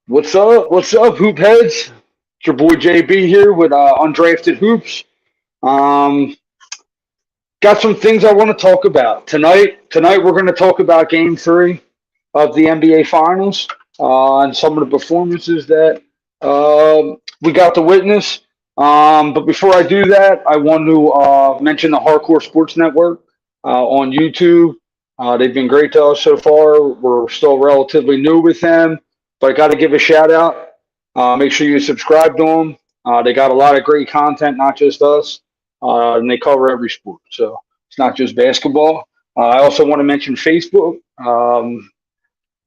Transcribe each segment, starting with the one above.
What's up? What's up, hoop heads? It's your boy JB here with Undrafted Hoops. Um, got some things I want to talk about tonight. Tonight we're going to talk about Game Three of the NBA Finals and some of the performances that we got to witness. But before I do that, I want to mention the Hardcore Sports Network on YouTube. They've been great to us so far. We're still relatively new with them, but I got to give a shout out. Make sure you subscribe to them. They got a lot of great content, not just us, and they cover every sport. So it's not just basketball. I also want to mention Facebook.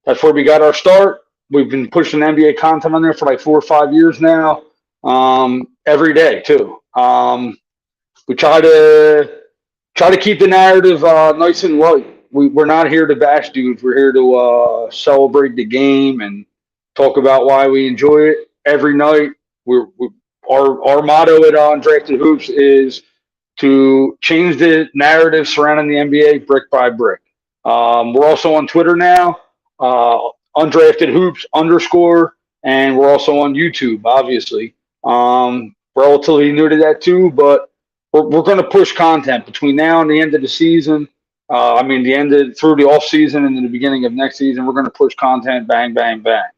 That's where we got our start. We've been pushing NBA content on there for like 4 or 5 years now, every day too. We try to keep the narrative nice and light. We're not here to bash dudes. We're here to celebrate the game and talk about why we enjoy it every night. Our motto at Undrafted Hoops is to change the narrative surrounding the NBA brick by brick. We're also on Twitter now, Undrafted Hoops underscore, and we're also on YouTube, obviously. Relatively new to that too, but we're going to push content between now and the end of the season. The end of through the off season and then the beginning of next season, we're going to push content, bang, bang, bang.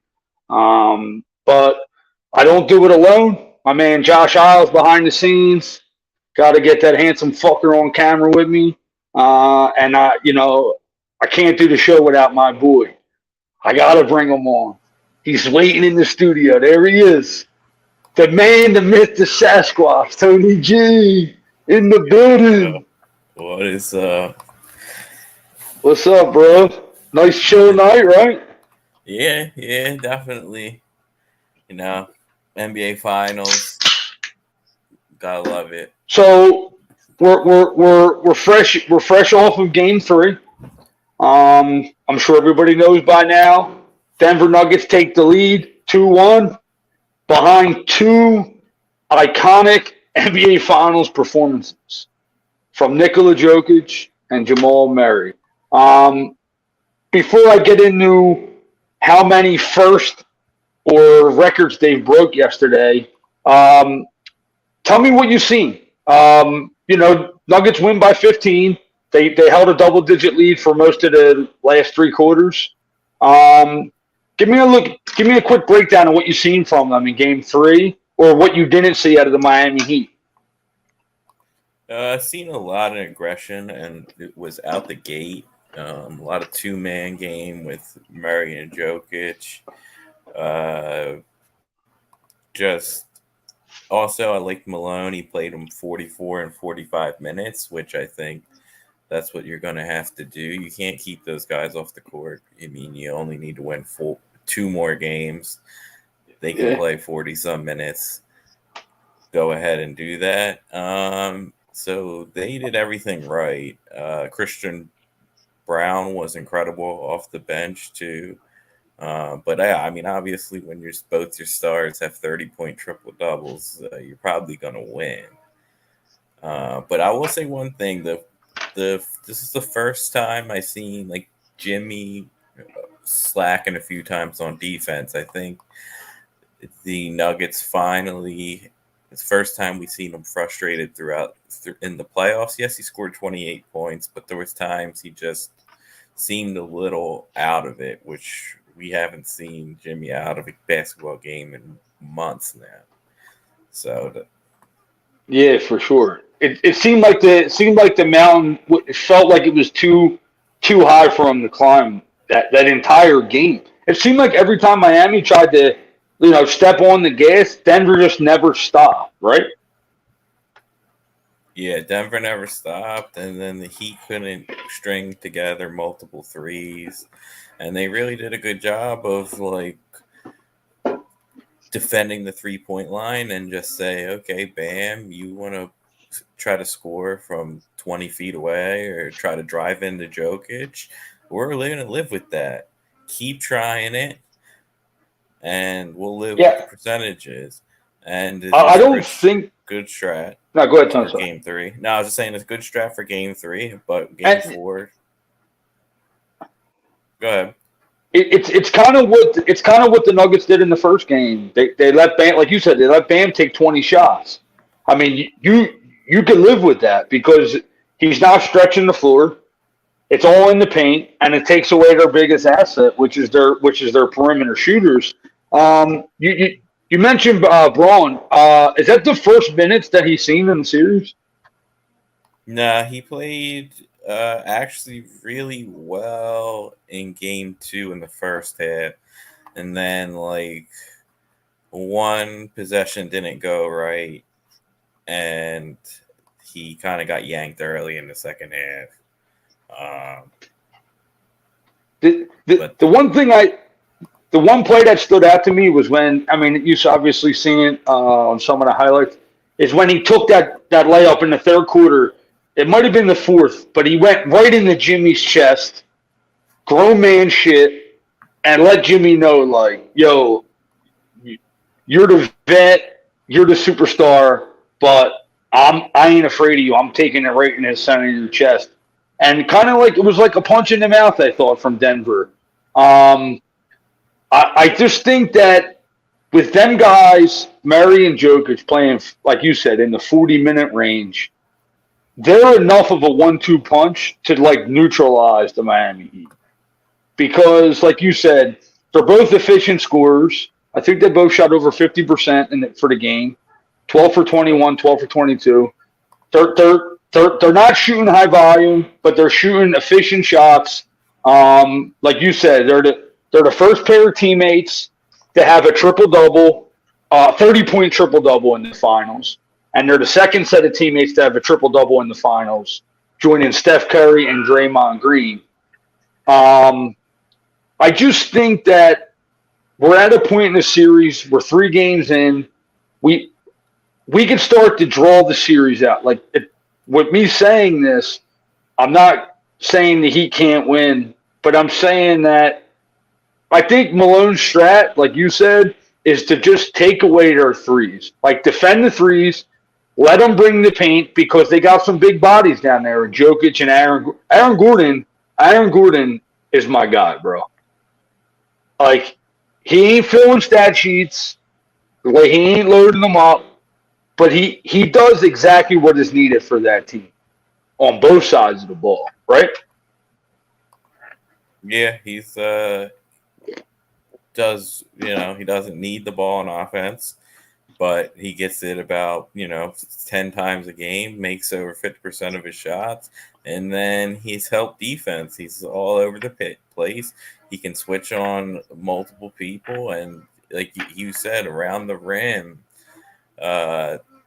But I don't do it alone. My man Josh Isles behind the scenes. Got to get that handsome fucker on camera with me. I can't do the show without my boy. I got to bring him on. He's waiting in the studio. There he is. The man, the myth, the Sasquatch, Tony G, in the building. What is What's up, bro? Nice chill night, right? Yeah, definitely. NBA Finals. Gotta love it. So we're fresh. We're fresh off of Game Three. I'm sure everybody knows by now. Denver Nuggets take the lead 2-1 behind two iconic NBA Finals performances from Nikola Jokic and Jamal Murray. Before I get into how many first or records they broke yesterday, tell me what you've seen. Nuggets win by 15. They held a double digit lead for most of the last three quarters. Give me a quick breakdown of what you've seen from them in Game Three, or what you didn't see out of the Miami Heat. I've seen a lot of aggression, and it was out the gate. A lot of two-man game with Murray and Jokic. Just also, I liked Malone. He played him 44 and 45 minutes, which I think that's what you're going to have to do. You can't keep those guys off the court. You only need to win two more games. They can play 40-some minutes. Go ahead and do that. So they did everything right. Christian Brown was incredible off the bench too. But obviously, when both your stars have 30-point triple doubles, you're probably going to win. But I will say one thing: this is the first time I've seen like Jimmy slacking a few times on defense. I think the Nuggets finally. It's the first time we've seen him frustrated in the playoffs. Yes, he scored 28 points, but there was times he just seemed a little out of it, which we haven't seen Jimmy out of a basketball game in months now. So, yeah, for sure. It seemed like the mountain. It felt like it was too high for him to climb that entire game. It seemed like every time Miami tried to step on the gas, Denver just never stopped, right? Yeah, Denver never stopped, and then the Heat couldn't string together multiple threes, and they really did a good job of defending the 3-point line and just say, okay, Bam, you want to try to score from 20 feet away or try to drive into Jokic, we're going to live with that. Keep trying it, and we'll live with the percentages. And I don't think good strat. No, go ahead, Tom. For Game 3. No, I was just saying it's a good strat for Game 3, but Game 4. Go ahead. it's kind of what the Nuggets did in the first game. They let Bam, like you said, they let Bam take 20 shots. I mean, you can live with that because he's not stretching the floor. It's all in the paint, and it takes away their biggest asset, which is their perimeter shooters. You mentioned Braun. Is that the first minutes that he's seen in the series? Nah, he played actually really well in game 2 in the first half. And then, like, one possession didn't go right. And he kind of got yanked early in the second half. The one play that stood out to me was when, I mean, you've obviously seen it on some of the highlights, is when he took that layup in the third quarter. It might have been the fourth, but he went right into Jimmy's chest, grown man shit, and let Jimmy know, like, yo, you're the vet, you're the superstar, but I ain't afraid of you. I'm taking it right in the center of your chest. And kind of like, it was like a punch in the mouth, I thought, from Denver. I just think that with them guys, Murray and Jokic playing, like you said, in the 40-minute range, they're enough of a 1-2 punch to like neutralize the Miami Heat. Because, like you said, they're both efficient scorers. I think they both shot over 50% for the game. 12 for 21, 12 for 22. They're not shooting high volume, but they're shooting efficient shots. Like you said, they're the first pair of teammates to have a triple-double, 30-point triple-double in the finals. And they're the second set of teammates to have a triple-double in the finals, joining Steph Curry and Draymond Green. I just think that we're at a point in the series, we're 3 games in, we can start to draw the series out. Like, with me saying this, I'm not saying the Heat can't win, but I'm saying that I think Malone's strat, like you said, is to just take away their threes. Like, defend the threes, let them bring the paint because they got some big bodies down there. Jokic and Aaron Gordon. Aaron Gordon is my guy, bro. Like, he ain't filling stat sheets. Like, he ain't loading them up. But he does exactly what is needed for that team on both sides of the ball, right? Yeah, he's he doesn't need the ball on offense, but he gets it about 10 times a game, makes over 50% of his shots, and then he's helped defense. He's all over the place. He can switch on multiple people, and like you said, around the rim.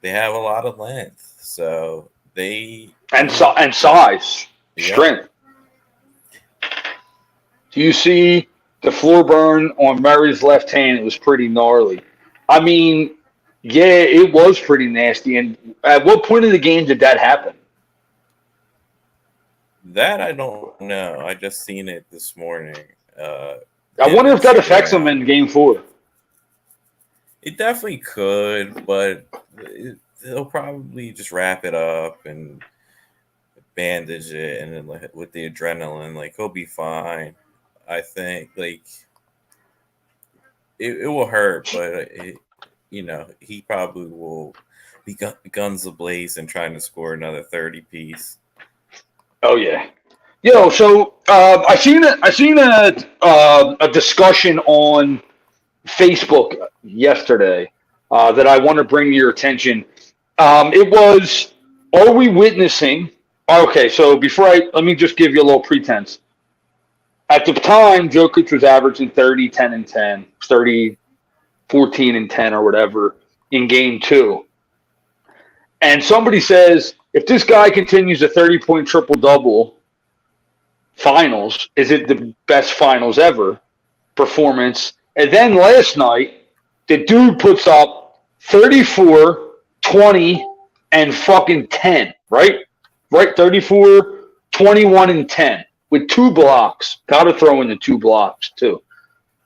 They have a lot of length, so and size, strength. Do you see the floor burn on Murray's left hand? It was pretty gnarly. I mean, yeah, it was pretty nasty. And at what point in the game did that happen? That I don't know. I just seen it this morning. I wonder if that affects him in Game 4. It definitely could, but they'll probably just wrap it up and bandage it, and then with the adrenaline, like, he'll be fine. I think, like, it will hurt, but he probably will be guns ablaze and trying to score another 30 piece. Oh yeah, so I seen a discussion on Facebook yesterday that I want to bring to your attention. It was, are we witnessing? Okay, so let me just give you a little pretense. At the time, Jokic was averaging 30, 10, and 10, 30, 14, and 10, or whatever in Game 2. And somebody says, if this guy continues a 30-point triple-double finals, is it the best finals ever performance? And then last night, the dude puts up 34, 20, and fucking 10, right? Right, 34, 21, and 10 with 2 blocks. Got to throw in the 2 blocks too.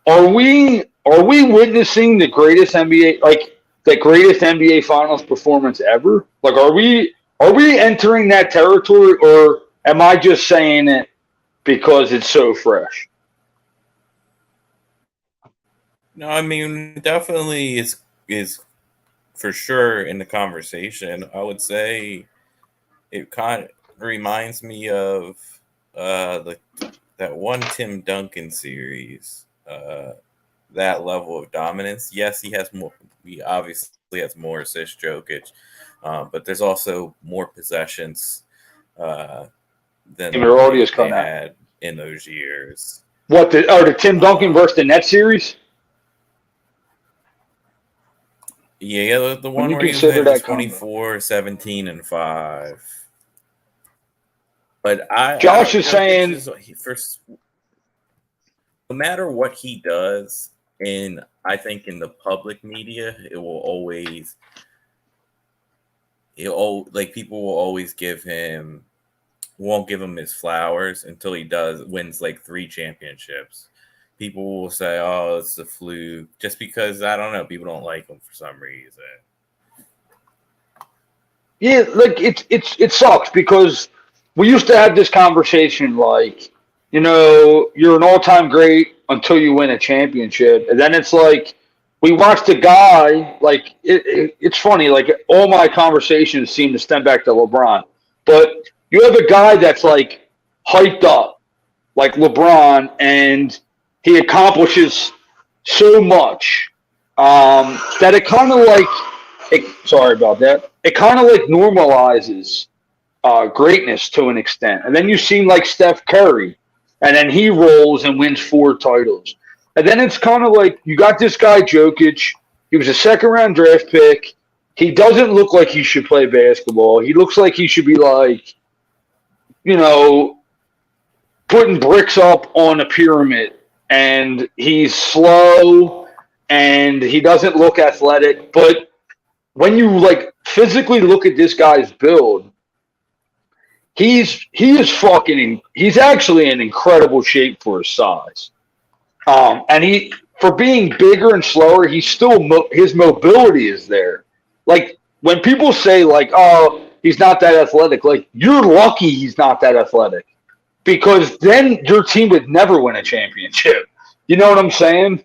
Are we witnessing the greatest NBA, like the greatest NBA Finals performance ever? Like, are we entering that territory, or am I just saying it because it's so fresh? No, I mean definitely is for sure in the conversation. I would say it kind of reminds me of the that one Tim Duncan series. That level of dominance. Yes, he has more. He obviously has more assists, Jokic, but there's also more possessions uh, than Your audio is they cut out. had in those years. What the Tim Duncan versus Um, the Net series? yeah, the When one you where he was consider hitting that combo, 24, 17, and 5. But I Josh don't. is Jokic saying, is first. No matter what he does, and I think in the public media, it will always. Like people will always give him won't give him his flowers until he does wins like 3 championships. People will say, "Oh, it's the fluke," just because I don't know. People don't like him for some reason. yeah, like it sucks because we used to have this conversation like, you're an all-time great until you win a championship, and then it's like we watched a guy like it's funny like all my conversations seem to stem back to LeBron, but you have a guy that's like hyped up like LeBron, and he accomplishes so much that it kind of like sorry about that. It kind of like normalizes greatness to an extent, and then you see like Steph Curry, and then he rolls and wins 4 titles, and then it's kind of like you got this guy Jokic. He was a second round draft pick. He doesn't look like he should play basketball. He looks like he should be like, you know, putting bricks up on a pyramid, and he's slow and he doesn't look athletic. But when you like physically look at this guy's build, he's actually in incredible shape for his size. And he for being bigger and slower, he's still his mobility is there. Like when people say like, "Oh, he's not that athletic," like you're lucky he's not that athletic because then your team would never win a championship. You know what I'm saying?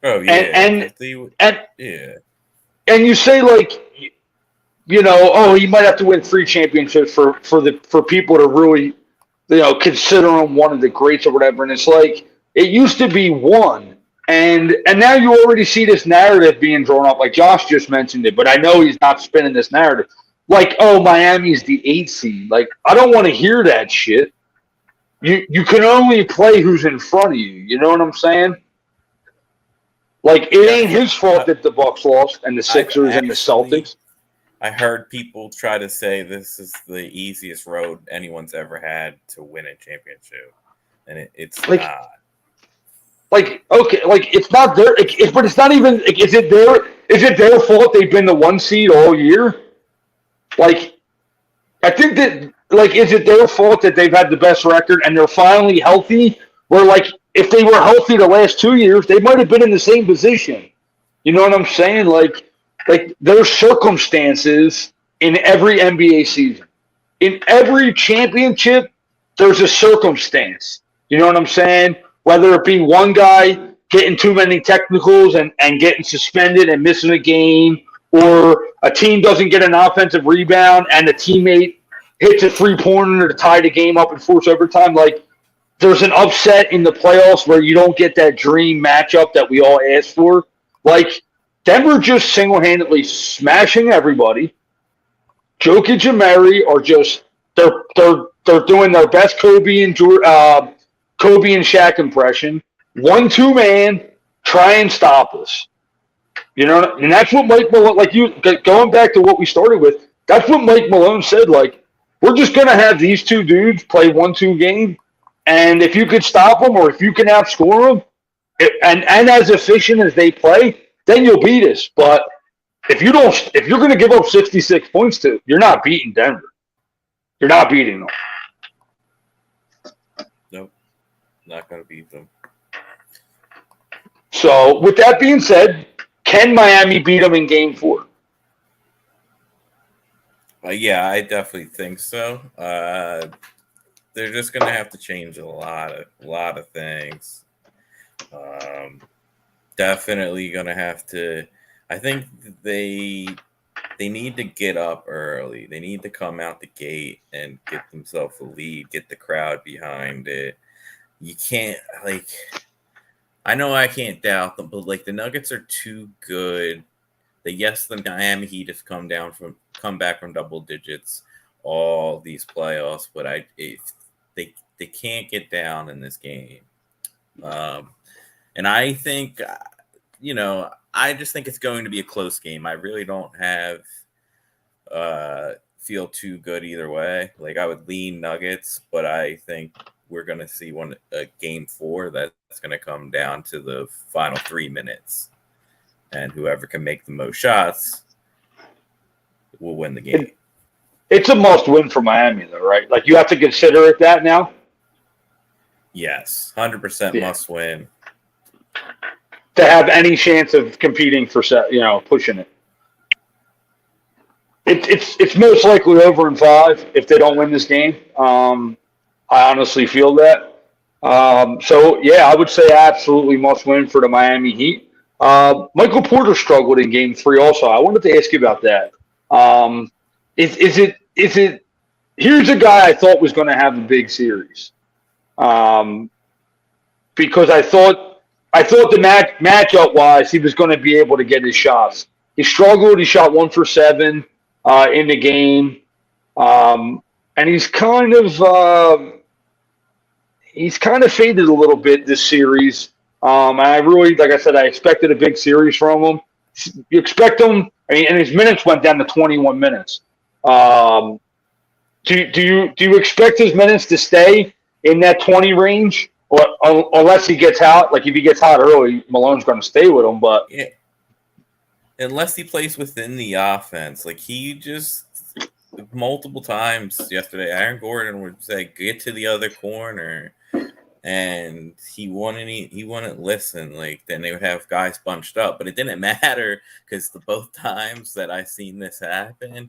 Oh And yeah, and because they and yeah. and you say like, oh, he might have to win 3 championships for people to really, consider him one of the greats or whatever. And it's like it used to be one, and now you already see this narrative being drawn up. Like Josh just mentioned it, but I know he's not spinning this narrative. Like, oh, Miami's the 8 seed. Like, I don't want to hear that shit. You can only play who's in front of you. You know what I'm saying? Like, it Yeah, ain't his fault that the Bucks lost and the I've Sixers and the actually Celtics. I heard people try to say this is the easiest road anyone's ever had to win a championship, and it's Like, not. okay, like it's not their, but it's not even. Like, is it their fault they've been the 1 seed all year? Like, I think that like, is it their fault that they've had the best record and they're finally healthy? Where like, if they were healthy the last 2 years, they might have been in the same position. You know what I'm saying? Like there's circumstances in every NBA season. In every championship, there's a circumstance. You know what I'm saying? Whether it be one guy getting too many technicals and getting suspended and missing a game, or a team doesn't get an offensive rebound and a teammate hits a 3-pointer to tie the game up and force overtime. Like, there's an upset in the playoffs where you don't get that dream matchup that we all asked for. Like, Denver just single handedly smashing everybody. Jokic and Murray are just they're doing their best Kobe and Shaq impression. 1-2 man, try and stop us. And that's what Mike Malone, like you going back to what we started with. That's what Mike Malone said. Like, we're just gonna have these two dudes play 1-2 game, and if you could stop them or if you can outscore them, and as efficient as they play, then you'll beat us. But if you're going to give up 66 points you're not beating Denver. You're not beating them. Nope, not gonna beat them. So with that being said, can Miami beat them in Game 4? Yeah, I definitely think so. They're just gonna have to change a lot of things. Um, Definitely gonna have to. I think they need to get up early. They need to come out the gate and get themselves a lead, get the crowd behind it. You can't like. I know I can't doubt them, but like the Nuggets are too good. Yes, the Miami Heat have come back from double digits all these playoffs, but if they can't get down in this game. And I think I just think it's going to be a close game. I really don't have feel too good either way. Like I would lean Nuggets, but I think we're going to see game 4 that's going to come down to the final 3 minutes, and whoever can make the most shots will win the game. It's a must win for Miami, though, right? Like you have to consider it that now. Yes, 100% must win to have any chance of competing for pushing it. It's most likely over in 5 if they don't win this game. I honestly feel that. So yeah, I would say absolutely must win for the Miami Heat. Michael Porter struggled in Game 3 also. I wanted to ask you about that. Is it? Here's a guy I thought was going to have a big series, because I thought the matchup wise he was going to be able to get his shots. He struggled. He shot 1 for 7 in the game, and he's kind of faded a little bit this series. And I really, like I said, I expected a big series from him. You expect him. I mean, and his minutes went down to 21 minutes. Do you expect his minutes to stay in that 20 range, or unless he gets hot? Like if he gets hot early, Malone's going to stay with him. But yeah, unless he plays within the offense, like he just multiple times yesterday, Aaron Gordon would say, "Get to the other corner," and he wouldn't listen. Like then they would have guys bunched up, but it didn't matter because both times that I seen this happen,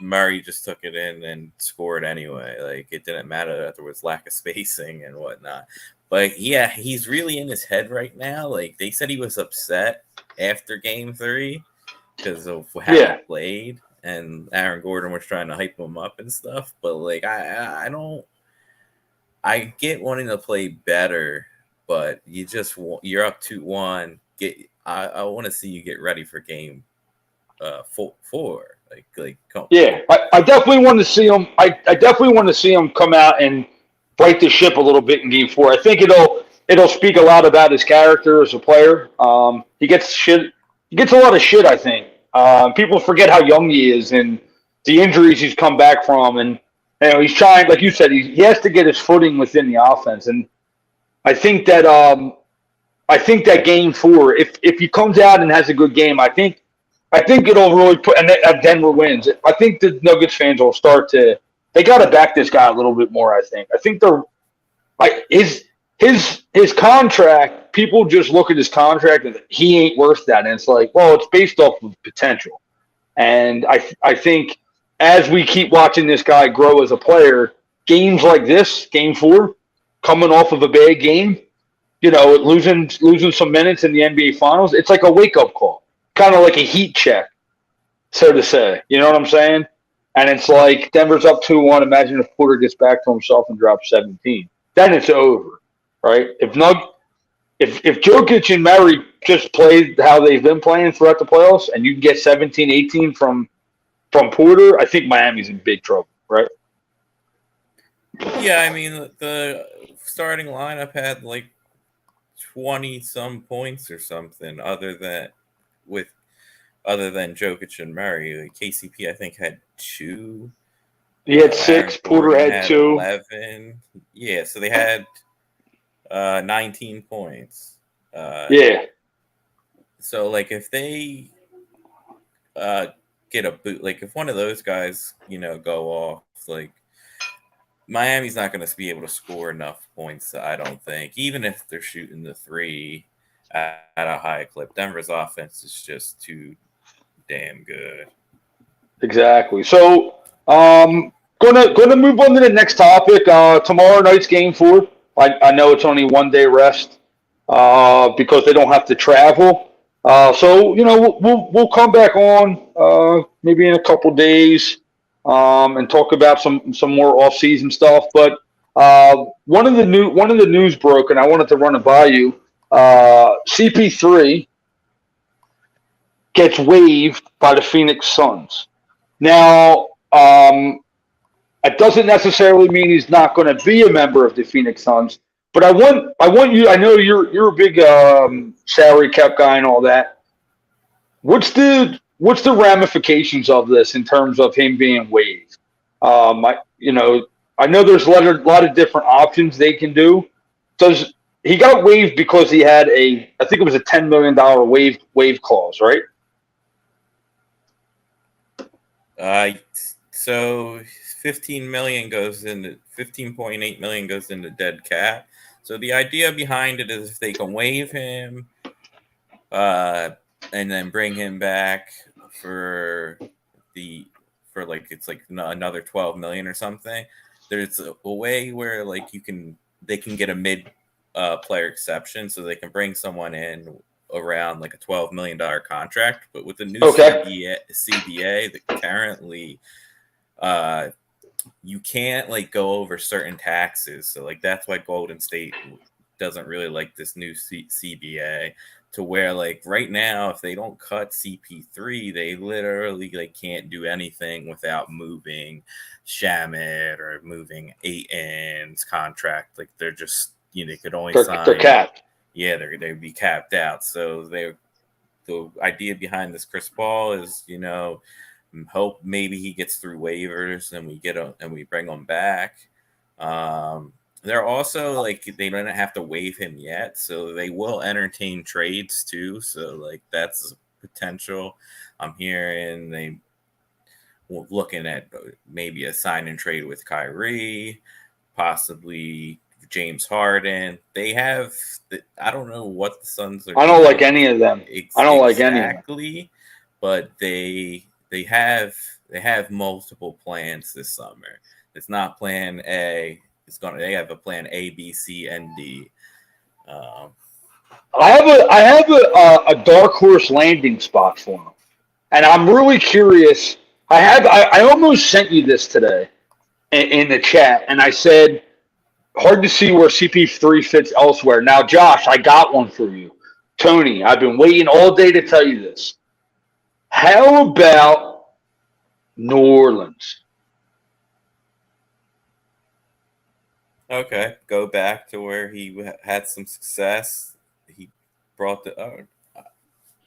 Murray just took it in and scored anyway. Like it didn't matter that there was lack of spacing and whatnot. But yeah, he's really in his head right now. Like they said he was upset after Game 3 because of how he played, and Aaron Gordon was trying to hype him up and stuff. But like I I get wanting to play better, but you're up 2-1. I want to see you get ready for Game 4. I definitely want to see him. I definitely want to see him come out and right the ship a little bit in Game 4. I think it'll speak a lot about his character as a player. He gets shit. He gets a lot of shit. I think people forget how young he is and the injuries he's come back from, and he's trying, like you said, he has to get his footing within the offense. And I think that Game 4, if he comes out and has a good game, I think it'll really put. And if Denver wins, I think the Nuggets fans will start to. They got to back this guy a little bit more. I think they're like his contract. People just look at his contract and he ain't worth that. And it's like, well, it's based off of potential. And I think as we keep watching this guy grow as a player, games like this, Game 4, coming off of a bad game, losing some minutes in the NBA Finals, it's like a wake up call, kind of like a heat check, so to say. You know what I'm saying? And it's like Denver's up 2-1. Imagine if Porter gets back to himself and drops 17. Then it's over, right? If Jokic and Murray just played how they've been playing throughout the playoffs, and you can get 17, 18 from Porter, I think Miami's in big trouble, right? Yeah, I mean the starting lineup had like 20 some points or something, other than Jokic and Murray. Like KCP, I think, had 2. He had 6. Porter had 2. 11. Yeah, so they had 19 points. Yeah. So, like, if they get a boot, like, if one of those guys, go off, like, Miami's not going to be able to score enough points, I don't think, even if they're shooting the 3 at a high clip. Denver's offense is just too damn good. Exactly. So, gonna move on to the next topic. Tomorrow night's Game 4. I know it's only 1 day rest. because they don't have to travel. So we'll come back on maybe in a couple days and talk about some more off season stuff. But one of the news broke, and I wanted to run it by you. CP3 gets waived by the Phoenix Suns. Now, it doesn't necessarily mean he's not going to be a member of the Phoenix Suns. But I want you. I know you're a big salary cap guy and all that. What's the ramifications of this in terms of him being waived? I know there's a lot of different options they can do. Does he got waived because he had I think it was a $10 million wave clause, right? So 15.8 million goes into dead cap. So the idea behind it is if they can waive him, and then bring him back for it's like another 12 million or something. There's a way where like they can get a mid player exception, so they can bring someone in around like a $12 million contract. But with the new CBA that currently you can't like go over certain taxes. So like that's why Golden State doesn't really like this new CBA, to where like right now, if they don't cut CP3, they literally like can't do anything without moving Shamit or moving Aiton's contract. Like they're just they could only sign. They're capped. Yeah, they'd be capped out. So the idea behind this Chris Paul is hope maybe he gets through waivers and we bring him back. They're also like they don't have to waive him yet, so they will entertain trades too. So like that's a potential. I'm hearing they looking at maybe a sign and trade with Kyrie, possibly James Harden. They have I don't know what the Suns are. I don't like any of them. I don't like any of them. Exactly, but they have multiple plans this summer. It's not plan A. They have a plan A, B, C, and D. I have a dark horse landing spot for them, and I'm really curious. I almost sent you this today in the chat, and I said hard to see where CP3 fits elsewhere. Now, Josh, I got one for you. Tony, I've been waiting all day to tell you this. How about New Orleans? Okay, go back to where he had some success. He brought the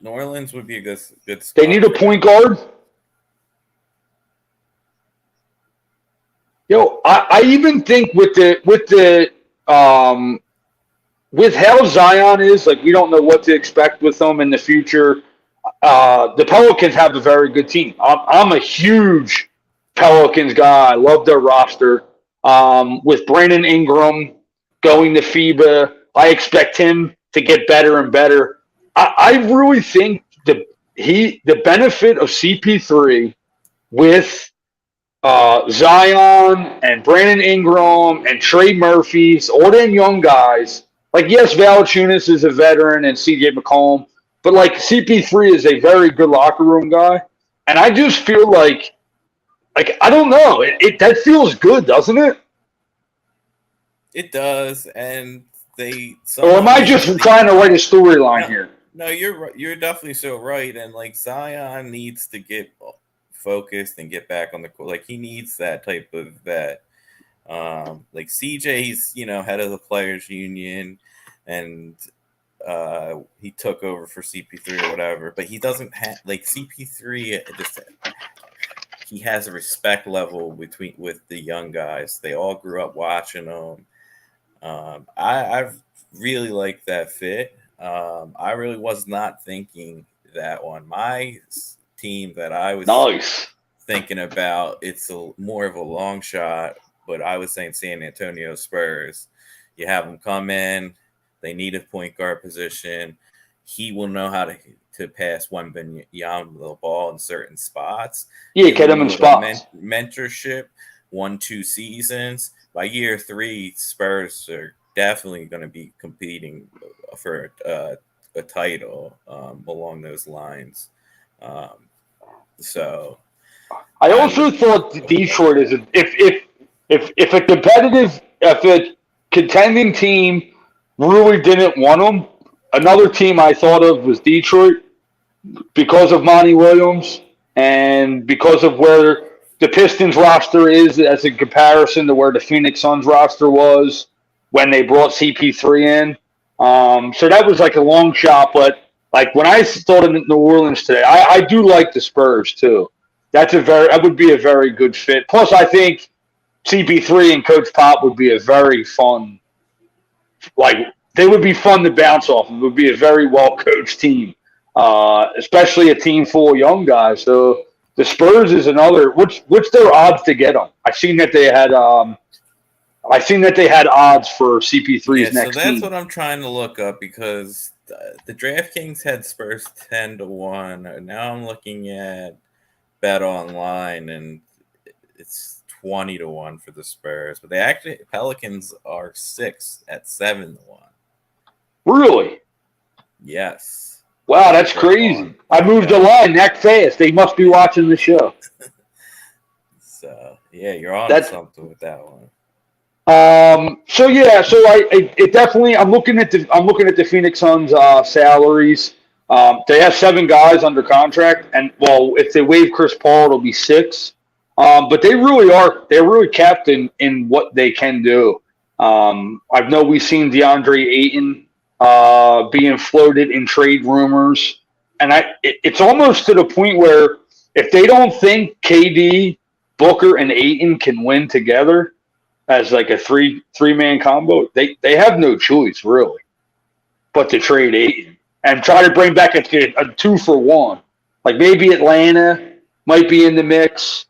New Orleans would be a good spot. They need a point guard. Yo, I even think with how Zion is, like we don't know what to expect with them in the future. The Pelicans have a very good team. I'm a huge Pelicans guy. I love their roster. With Brandon Ingram going to FIBA, I expect him to get better and better. I really think the benefit of CP3 with Zion and Brandon Ingram and Trey Murphy, all them young guys. Like, yes, Valanciunas is a veteran and CJ McCollum, but like CP3 is a very good locker room guy. And I just feel like I don't know. That feels good, doesn't it? It does, and or am I just trying to write a storyline here? No, you're right. You're definitely so right. And like Zion needs to get focused and get back on the court. Like he needs that type of vet. Like CJ's, head of the players union, and he took over for CP3 or whatever. But he doesn't have like CP3. He has a respect level with the young guys. They all grew up watching him. I really like that fit. I really was not thinking that on my team that I was thinking about. It's more of a long shot, but I was saying San Antonio Spurs. You have them come in. They need a point guard position. He will know how to pass Wembanyama the ball in certain spots. Yeah, get him in spots. Mentorship, 1-2 seasons. By year 3, Spurs are definitely going to be competing for a title along those lines. Um, so I I also would thought like Detroit is that. if a contending team really didn't want him, another team I thought of was Detroit because of Monty Williams and because of where the Pistons roster is as in comparison to where the Phoenix Suns roster was when they brought CP3 in. So that was like a long shot, but like when I thought of New Orleans today, I do like the Spurs too. That would be a very good fit. Plus, I think CP3 and Coach Pop would be a very fun, like they would be fun to bounce off. It would be a very well coached team, especially a team full of young guys. So the Spurs is another. What's their odds to get them? I seen that they had odds for Yeah, CP3's so next that's team. what I'm trying to look up because the DraftKings had Spurs 10-1. Now I'm looking at Bet Online and it's 20-1 for the Spurs, but they actually Pelicans are 6 at 7-1. Really? Yes, Wow, that's they're crazy. on I moved the Bet. line that fast. They must be watching the show. So yeah, you're on to That's something with that one. So yeah, so it definitely I'm looking at the Phoenix Suns salaries. They have 7 guys under contract, and well, if they waive Chris Paul, it'll be 6. But they're really capped in what they can do. I know we've seen DeAndre Ayton being floated in trade rumors, and it's almost to the point where if they don't think KD, Booker, and Ayton can win together as like a three man combo, they have no choice really but to trade Ayton and try to bring back a 2-for-1. Like maybe Atlanta might be in the mix,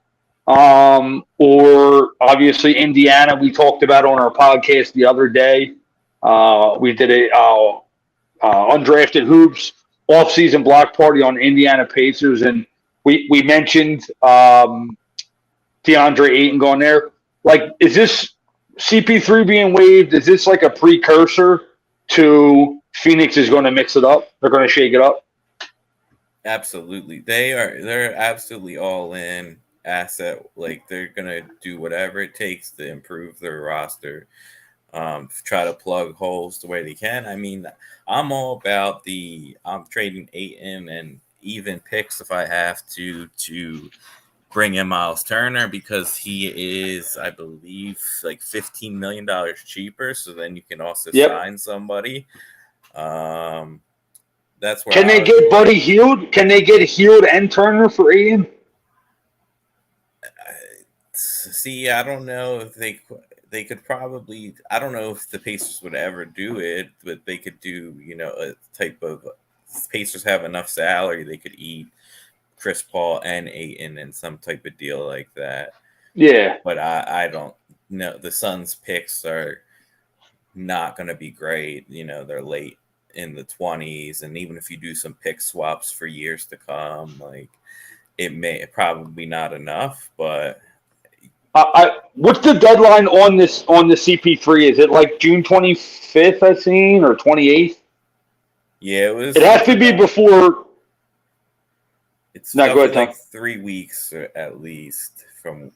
or obviously Indiana. We talked about on our podcast the other day. We did a undrafted hoops off-season block party on Indiana Pacers, and we mentioned DeAndre Ayton going there. Like, is this CP3 being waived? Is this like a precursor to Phoenix is going to mix it up? They're going to shake it up. Absolutely, they're absolutely all in asset. Like they're gonna do whatever it takes to improve their roster. Try to plug holes the way they can. I mean, I'm all about I'm trading Ayton and even picks if I have to bring in Miles Turner because he is, I believe, like $15 million cheaper. So then you can also Yep. sign somebody. That's where Can I they would get look. Buddy Hield? Can they get Hield and Turner for Ayton? See, I don't know if they could probably. I don't know if the Pacers would ever do it, but they could do a type of Pacers have enough salary they could eat Chris Paul and Ayton in some type of deal like that. Yeah. But I don't know. The Suns picks are not going to be great. They're late in the 20s, and even if you do some pick swaps for years to come, like it may probably not enough, but What's the deadline on the CP3? Is it like June 25th? I've seen or 28th. yeah, it It was has to like be before. it's No, go roughly ahead, Tom. like 3 weeks at least from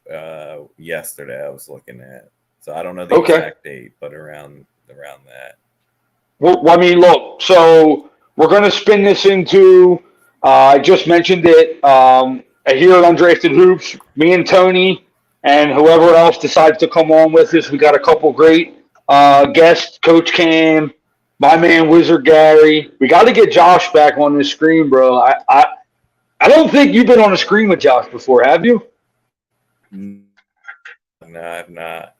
yesterday I was looking at. So I don't know the Okay. exact date, but around that. Well, I mean, look. So we're going to spin this into. I just mentioned it. Here at Undrafted Hoops, me and Tony and whoever else decides to come on with us. We got a couple great guests. Coach Cam, my man Wizard Gary. We got to get Josh back on the screen, bro. I don't think you've been on a screen with Josh before, have you? No, I've not.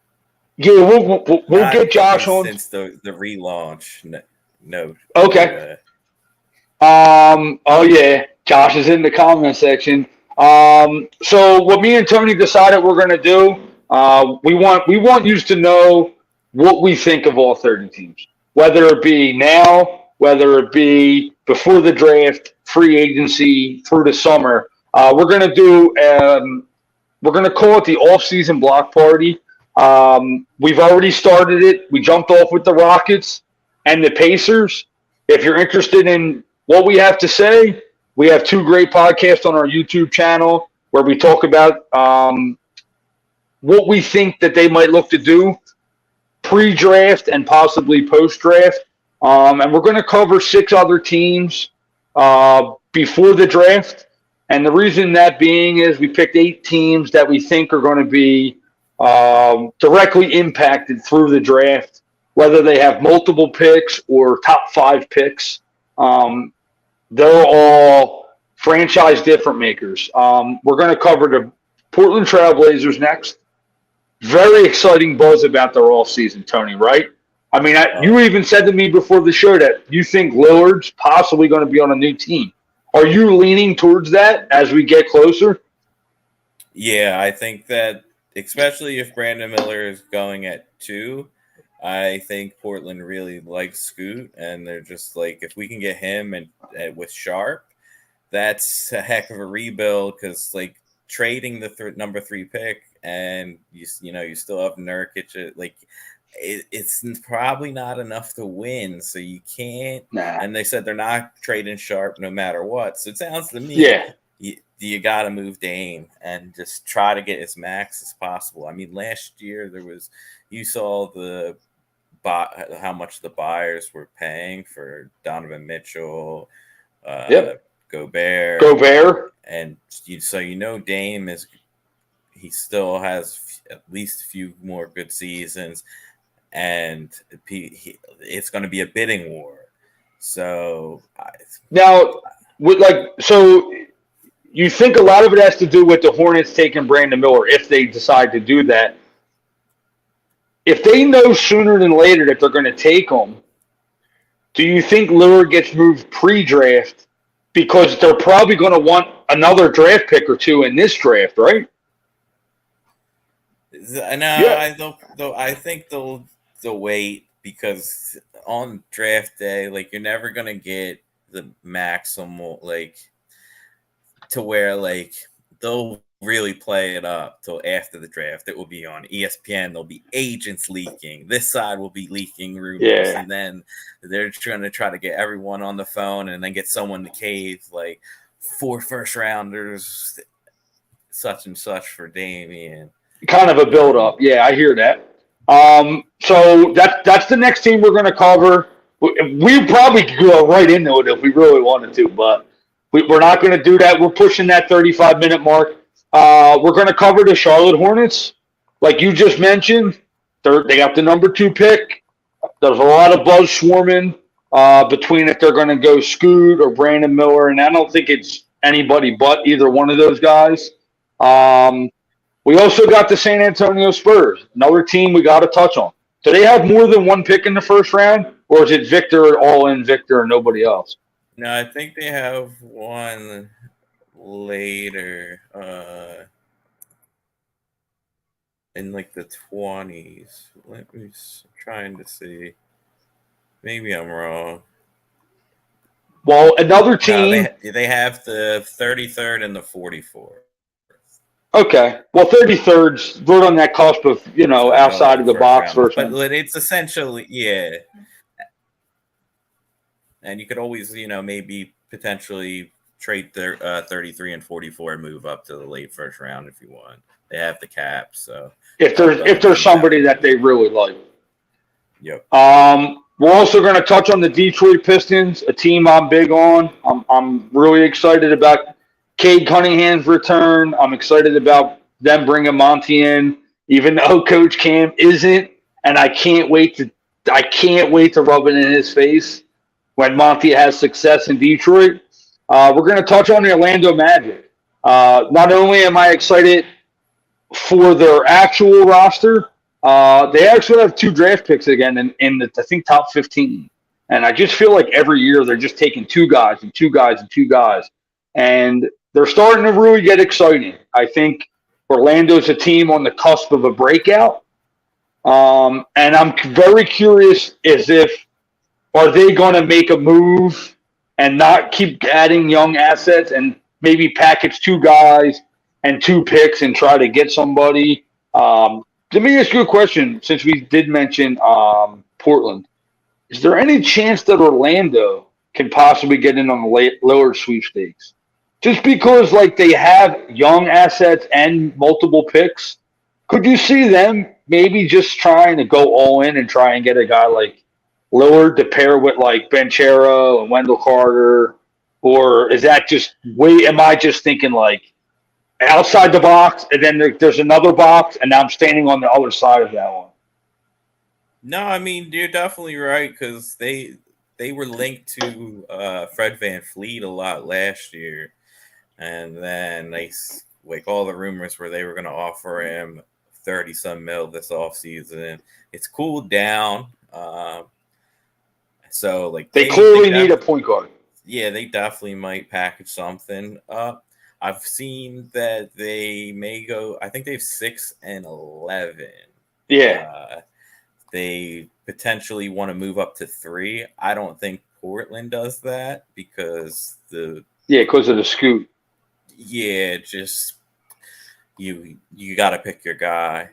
Yeah, we'll Not get Josh on. since the relaunch. No, no Okay. way. Oh yeah, Josh is in the comment section. So what me and Tony decided we're gonna do, we want you to know what we think of all 30 teams, whether it be now, whether it be before the draft, free agency, through the summer. We're gonna call it the off-season block party. We've already started it. We jumped off with the Rockets and the Pacers. If you're interested in what we have to say, we have two great podcasts on our YouTube channel where we talk about what we think that they might look to do pre-draft and possibly post-draft. And we're going to cover 6 other teams before the draft. And the reason that being is we picked 8 teams that we think are going to be directly impacted through the draft, whether they have multiple picks or top 5 picks. They're all franchise difference makers. We're going to cover the Portland Trailblazers next. Very exciting buzz about their all season, Tony, right? I mean, you even said to me before the show that you think Lillard's possibly going to be on a new team. Are you leaning towards that as we get closer? Yeah, I think that especially if Brandon Miller is going at 2, I think Portland really likes Scoot, and they're just like, if we can get him and with Sharp, that's a heck of a rebuild because like trading the number 3 pick and you still have Nurkic, like it's probably not enough to win, so you can't. Nah. And they said they're not trading Sharp no matter what. So it sounds to me, you got to move Dame and just try to get as max as possible. I mean, last year you saw how much the buyers were paying for Donovan Mitchell, Gobert, and Dame he still has at least a few more good seasons, and it's going to be a bidding war. So you think a lot of it has to do with the Hornets taking Brandon Miller if they decide to do that. If they know sooner than later that they're going to take him, do you think Lillard gets moved pre-draft because they're probably going to want another draft pick or 2 in this draft, right? I think they'll wait because on draft day, like you're never going to get the maximal, like to where like they'll really play it up till after the draft. It will be on ESPN. There'll be agents leaking. This side will be leaking rumors, and then they're trying to get everyone on the phone, and then get someone to cave like 4 first rounders, such and such for Damian. Kind of a build up. Yeah, I hear that. So that's the next team we're going to cover. We probably could go right into it if we really wanted to, but we're not going to do that. We're pushing that 35-minute mark. We're going to cover the Charlotte Hornets. Like you just mentioned, they got the number 2 pick. There's a lot of buzz swarming between if they're going to go Scoot or Brandon Miller, and I don't think it's anybody but either one of those guys. We also got the San Antonio Spurs, another team we got to touch on. Do they have more than 1 pick in the first round, or is it Victor, all in Victor, and nobody else? No, I think they have one later in like the 20s. Let me trying to see. Maybe I'm wrong. Well, another team. No, they have the 33rd and the 44th. Okay. Well, 33rd's right on that cusp of, outside of the box first. But it's essentially, yeah. And you could always, maybe potentially trade their 33 and 44 and move up to the late first round if you want. They have the cap, so if there's somebody that they really like. Yep. We're also going to touch on the Detroit Pistons, a team I'm big on. I'm really excited about Cade Cunningham's return. I'm excited about them bringing Monty in, even though Coach Cam isn't, and I can't wait to rub it in his face when Monty has success in Detroit. We're going to touch on the Orlando Magic. Not only am I excited for their actual roster, they actually have 2 draft picks again in the, I think, top 15. And I just feel like every year they're just taking 2 guys and 2 guys and 2 guys. And they're starting to really get exciting. I think Orlando's a team on the cusp of a breakout. And I'm very curious are they going to make a move and not keep adding young assets and maybe package 2 guys and 2 picks and try to get somebody. Let me ask you a question. Since we did mention Portland, is there any chance that Orlando can possibly get in on the lower sweepstakes? Just because like they have young assets and multiple picks, could you see them maybe just trying to go all in and try and get a guy like Lillard to pair with like Benchero and Wendell Carter, or is that just way? Am I just thinking like outside the box, and then there's another box, and now I'm standing on the other side of that one? No, I mean you're definitely right because they were linked to Fred Van Fleet a lot last year, and then like all the rumors where they were going to offer him 30 some mil this offseason. It's cooled down. So like They clearly need a point guard. yeah, they definitely might package something up. I've seen that they may go. I think they have 6 and 11. Yeah, They potentially want to move up to 3. I don't think Portland does that because because of the scoot. just you got to pick your guy.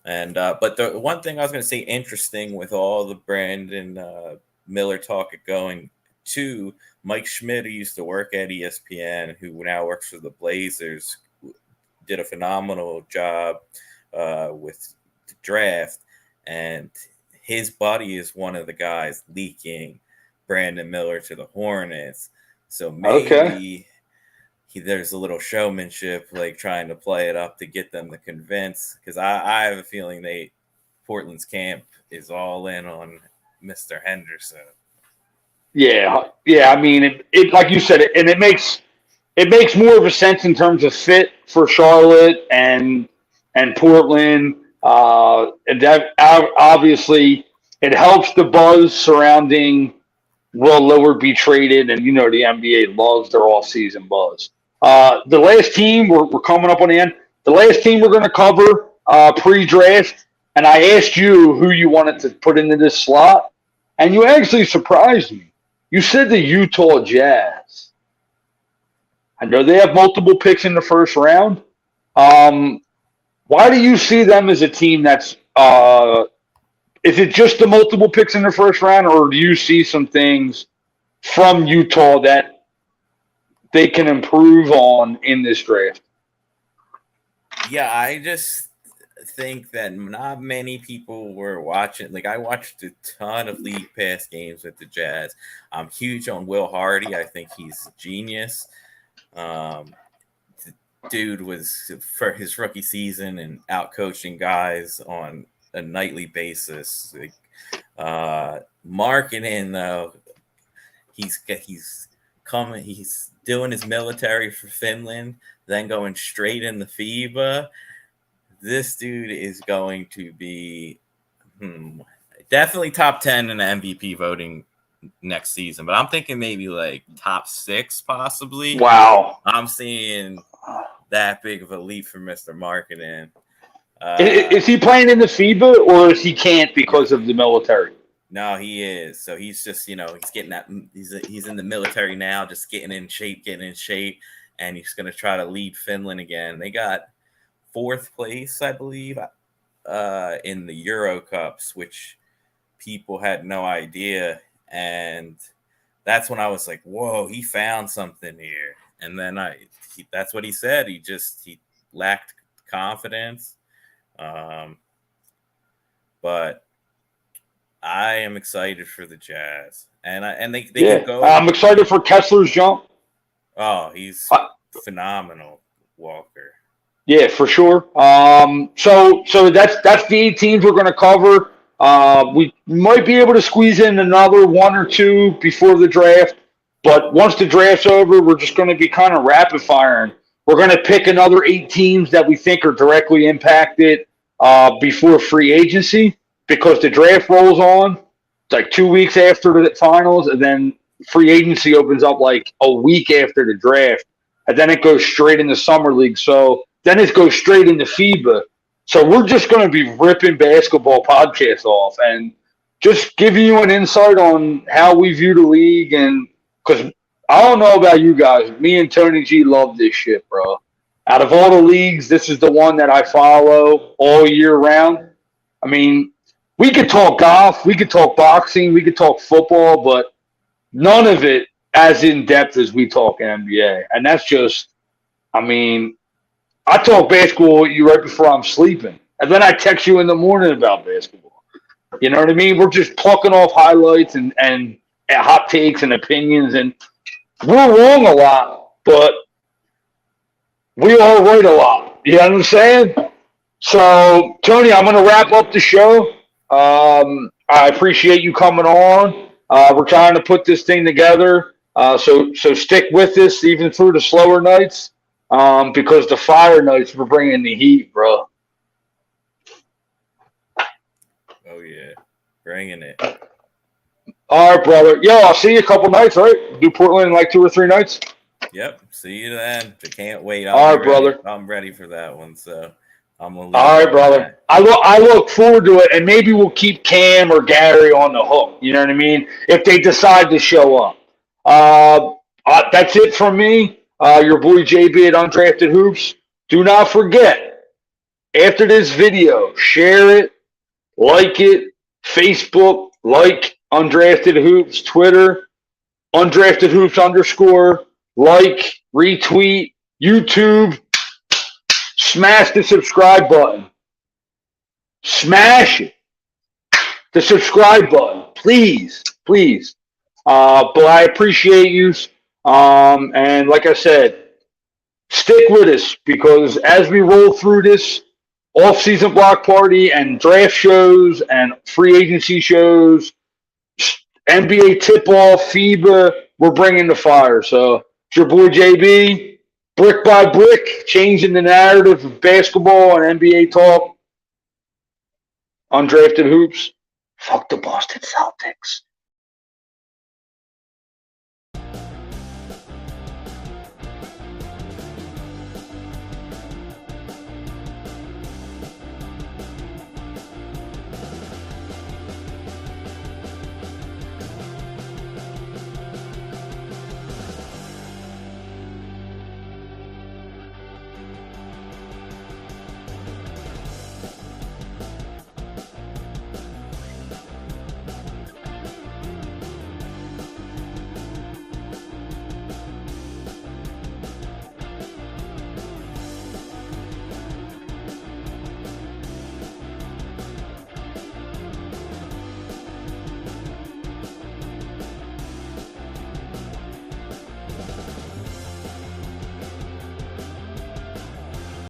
And but the one thing I was going to say interesting with all the Brandon Miller talk going to Mike Schmidt, who used to work at ESPN, who now works for the Blazers, did a phenomenal job with the draft, and his buddy is one of the guys leaking Brandon Miller to the Hornets. So maybe there's a little showmanship, like trying to play it up to get them to convince. Because I have a feeling Portland's camp is all in on Mr. Henderson. Yeah. I mean, it like you said, and it makes more of a sense in terms of fit for Charlotte and Portland. And that obviously it helps the buzz surrounding will Lillard be traded, and the NBA loves their all-season buzz. The last team we're coming up on the end. The last team we're going to cover pre-draft, and I asked you who you wanted to put into this slot, and you actually surprised me. You said the Utah Jazz. I know they have multiple picks in the first round. Why do you see them as a team that's is it just the multiple picks in the first round, or do you see some things from Utah that they can improve on in this draft? Yeah, I just think that not many people were watching. Like, I watched a ton of League Pass games with the Jazz. I'm huge on Will Hardy. I think he's a genius. The dude was, for his rookie season, and out coaching guys on a nightly basis. Like, marketing though, he's coming. He's doing his military for Finland, then going straight in the FIBA. This dude is going to be definitely top 10 in the MVP voting next season, but I'm thinking maybe like top 6 possibly. Wow. I'm seeing that big of a leap for Mr. Marketing. Is he playing in the FIBA, or is he can't because of the military? No, he is. So he's just, he's getting that. He's in the military now, just getting in shape, and he's going to try to lead Finland again. They got 4th place, I believe, in the Euro Cups, which people had no idea. And that's when I was like, whoa, he found something here. And then that's what he said. He lacked confidence. But I am excited for the Jazz, and they can go. I'm excited for Kessler's jump. Oh, he's phenomenal, Walker. Yeah, for sure. So that's the 8 teams we're going to cover. We might be able to squeeze in another 1 or 2 before the draft, but once the draft's over, we're just going to be kind of rapid firing. We're going to pick another 8 teams that we think are directly impacted before free agency, because the draft rolls on. It's like 2 weeks after the finals, and then free agency opens up like a week after the draft, and then it goes straight into summer league. So then it goes straight into FIBA. So we're just going to be ripping basketball podcasts off and just giving you an insight on how we view the league. And because I don't know about you guys, me and Tony G love this shit, bro. Out of all the leagues, this is the one that I follow all year round. I mean, we could talk golf, we could talk boxing, we could talk football, but none of it as in depth as we talk NBA. And that's just, I mean, I talk basketball with you right before I'm sleeping. And then I text you in the morning about basketball. You know what I mean? We're just plucking off highlights and hot takes and opinions. And we're wrong a lot, but we are right a lot. You know what I'm saying? So, Tony, I'm going to wrap up the show. I appreciate you coming on. We're trying to put this thing together. So stick with us even through the slower nights, because the fire nights we're bringing the heat, bro. Oh yeah, bringing it. All right, brother. Yo, I'll see you a couple nights, right? Do Portland in like 2 or 3 nights. Yep. See you then. I can't wait. All right, brother. I'm ready for that one. So I'm gonna leave. All right, brother. I look forward to it, and maybe we'll keep Cam or Gary on the hook. You know what I mean? If they decide to show up. That's it from me. Your boy JB at Undrafted Hoops. Do not forget, after this video, share it, like it, Facebook, like Undrafted Hoops, Twitter, Undrafted Hoops _, like, retweet, YouTube. Smash the subscribe button. Smash it. The subscribe button. Please. Please. But I appreciate you. And like I said, stick with us, because as we roll through this off-season block party and draft shows and free agency shows, NBA tip-off, FIBA, we're bringing the fire. So it's your boy JB, brick by brick, changing the narrative of basketball and NBA talk. Undrafted Hoops. Fuck the Boston Celtics.